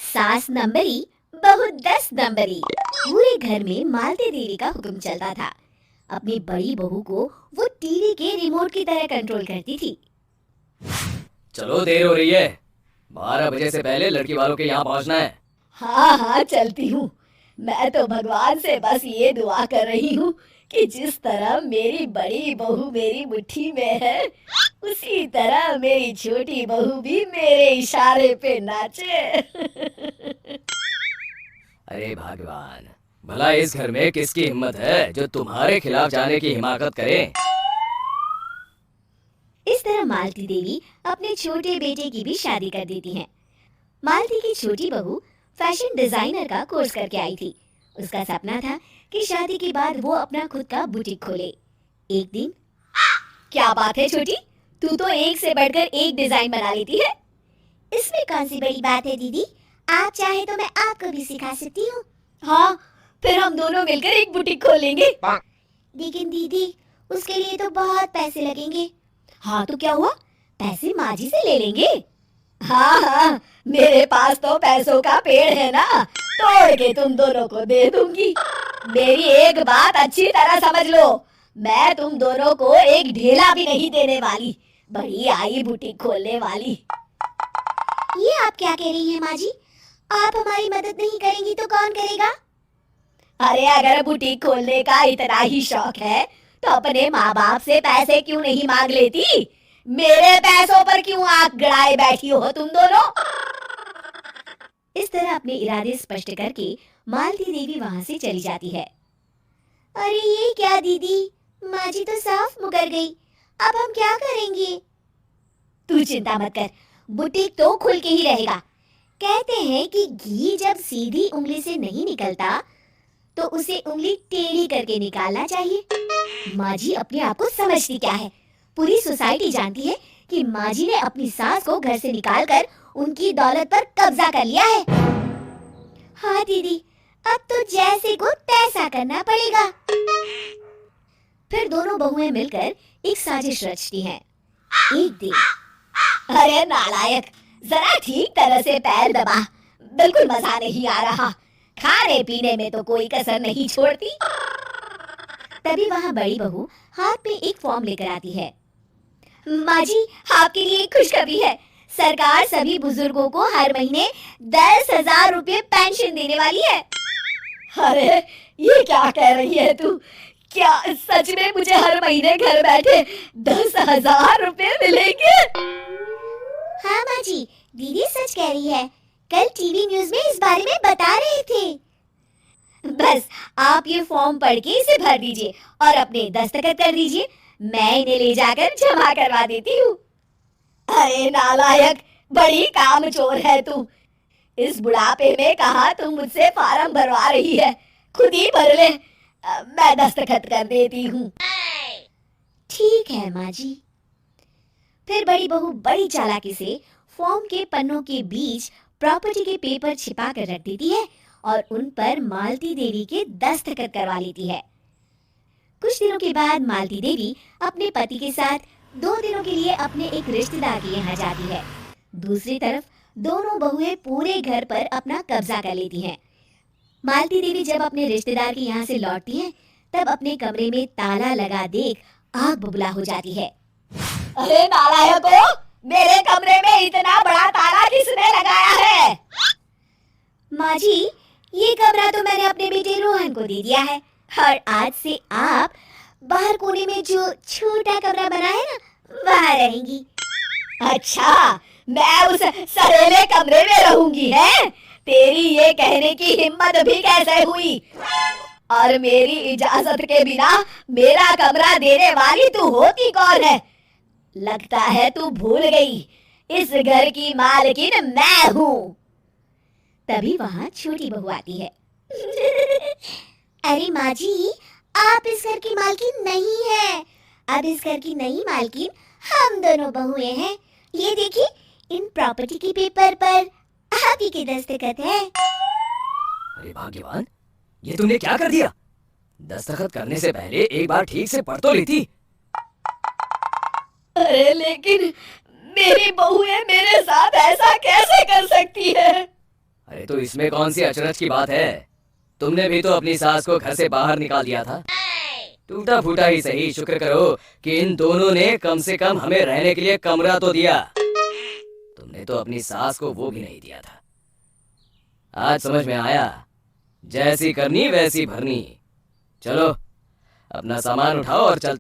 सास नंबरी बहू 10 नंबरी। पूरे घर में मालती देवी का हुक्म चलता था। अपनी बड़ी बहू को वो टीवी के रिमोट की तरह कंट्रोल करती थी। चलो देर हो रही है, 12 बजे से पहले लड़की वालों के यहाँ पहुँचना है। हाँ हाँ चलती हूँ। मैं तो भगवान से बस ये दुआ कर रही हूँ कि जिस तरह मेरी बड़ी बहू मेरी मुट्ठी में है, उसी तरह मेरी छोटी बहू भी मेरे इशारे पे नाचे। अरे भगवान, भला इस घर में किसकी हिम्मत है जो तुम्हारे खिलाफ जाने की हिमाकत करे। इस तरह मालती देवी अपने छोटे बेटे की भी शादी कर देती हैं। मालती की छोटी बहू फैशन डिजाइनर का कोर्स करके आई थी। उसका सपना था कि शादी के बाद वो अपना खुद का बुटीक खोले। एक दिन, क्या बात है छोटी, तू तो एक से बढ़कर एक डिजाइन बना लेती है। इसमें कौन सी बड़ी बात है दीदी, आप चाहे तो मैं आपको भी सिखा सकती हूँ। हाँ, फिर हम दोनों मिलकर एक बुटीक खोलेंगे। लेकिन दीदी, उसके लिए तो बहुत पैसे लगेंगे। हाँ तो क्या हुआ, पैसे माँ जी से ले लेंगे। हाँ हाँ, मेरे पास तो पैसों का पेड़ है ना, तोड़ के तुम दोनों को दे दूंगी। मेरी एक बात अच्छी तरह समझ लो, मैं तुम दोनों को एक ढेला भी नहीं देने वाली, बड़ी आई बुटीक खोलने वाली। ये आप क्या कह रही हैं माँ जी? आप हमारी मदद नहीं करेंगी तो कौन करेगा? अरे अगर बुटीक खोलने का इतना ही शौक है तो अपने माँ बाप से पैसे क्यों नहीं मांग लेती? मेरे पैसों पर क्यों आंख गड़ाए बैठी हो तुम दोनों? इस तरह अपने इरादे स्पष्ट करके मालती देवी वहां से चली जाती है। अरे ये क्या दीदी, माँ जी तो साफ मुकर गई, अब हम क्या करेंगे? तू चिंता मत कर, बुटीक तो खुल के ही रहेगा। कहते हैं कि घी जब सीधी उंगली से नहीं निकलता तो उसे उंगली टेढ़ी करके निकालना चाहिए। माँ जी अपने आप को समझती क्या है? पूरी सोसाइटी जानती है कि माँ जी ने अपनी सास को घर से निकालकर उनकी दौलत पर कब्जा कर लिया है। हाँ दीदी, अब तो जैसे को तैसा करना पड़ेगा। फिर दोनों बहुएं मिलकर एक साजिश रचती हैं। एक दिन, अरे नालायक, जरा ठीक तरह से पैर दबा, बिल्कुल मजा नहीं आ रहा, खाने पीने में तो कोई कसर नहीं छोड़ती। तभी वहाँ बड़ी बहू हाथ में एक फॉर्म लेकर आती है। माँ जी, आपके लिए एक खुशखबरी है, सरकार सभी बुजुर्गों को हर महीने 10,000 रुपए पेंशन देने वाली है। अरे ये क्या कह रही है तू? क्या सच में मुझे हर महीने घर बैठे 10,000 रुपए मिलेंगे? हाँ माँ जी, दीदी सच कह रही है, कल टीवी न्यूज़ में इस बारे में बता रहे थे। बस आप ये फॉर्म पढ़ के इसे भर दीजिए और अपने दस्तखत कर दीजिए, मैं इन्हें ले जाकर जमा करवा देती हूँ। अरे नालायक, बड़ी कामचोर है तू। इस बुढ़ापे में कहा तुम मुझसे फार्म भरवा रही है, खुद ही भर ले, मैं दस्तखत कर देती हूँ। ठीक है माँ जी। फिर बड़ी बहू बड़ी चालाकी से फॉर्म के पन्नों के बीच प्रॉपर्टी के पेपर छिपा कर रख देती है और उन पर मालती देवी के दस्तखत करवा लेती है। कुछ दिनों के बाद मालती देवी अपने पति के साथ 2 दिनों के लिए अपने एक रिश्तेदार के यहाँ जाती है। दूसरी तरफ दोनों बहुएं पूरे घर पर अपना कब्जा कर लेती हैं। मालती देवी जब अपने रिश्तेदार के यहाँ से लौटती है, तब अपने कमरे में ताला लगा देख आग बबूला हो जाती है। अरे नालायकों, मेरे कमरे में इतना बड़ा ताला किसने लगाया है? माँ जी, ये कमरा तो मैंने अपने बेटे रोहन को दे दिया है और आज से आप बाहर कोने में जो छोटा कमरा बना है ना, वहाँ रहेंगी। अच्छा, मैं उस सड़ेले कमरे में रहूंगी है? तेरी ये कहने की हिम्मत भी कैसे हुई? और मेरी इजाजत के बिना मेरा कमरा देने वाली तू होती कौन है? लगता है तू भूल गई, इस घर की मालकिन मैं हूँ। तभी वहाँ छोटी बहू आती है। अरे माँ जी, आप इस घर की मालकिन नहीं है, अब इस घर की नई मालकिन हम दोनों बहुएं हैं। ये देखिए, इन प्रॉपर्टी के पेपर पर आप ही के दस्तखत है। अरे भाग्यवान, ये तुमने क्या कर दिया? दस्तखत करने से पहले एक बार ठीक से पढ़ तो लेती। अरे लेकिन मेरी बहुएं मेरे साथ ऐसा कैसे कर सकती है? अरे तो इसमें कौन सी अचरज की बात है? तुमने भी तो अपनी सास को घर से बाहर निकाल दिया था। टूटा फूटा ही सही, शुक्र करो कि इन दोनों ने कम से कम हमें रहने के लिए कमरा तो दिया। तुमने तो अपनी सास को वो भी नहीं दिया था। आज समझ में आया, जैसी करनी वैसी भरनी। चलो अपना सामान उठाओ और चल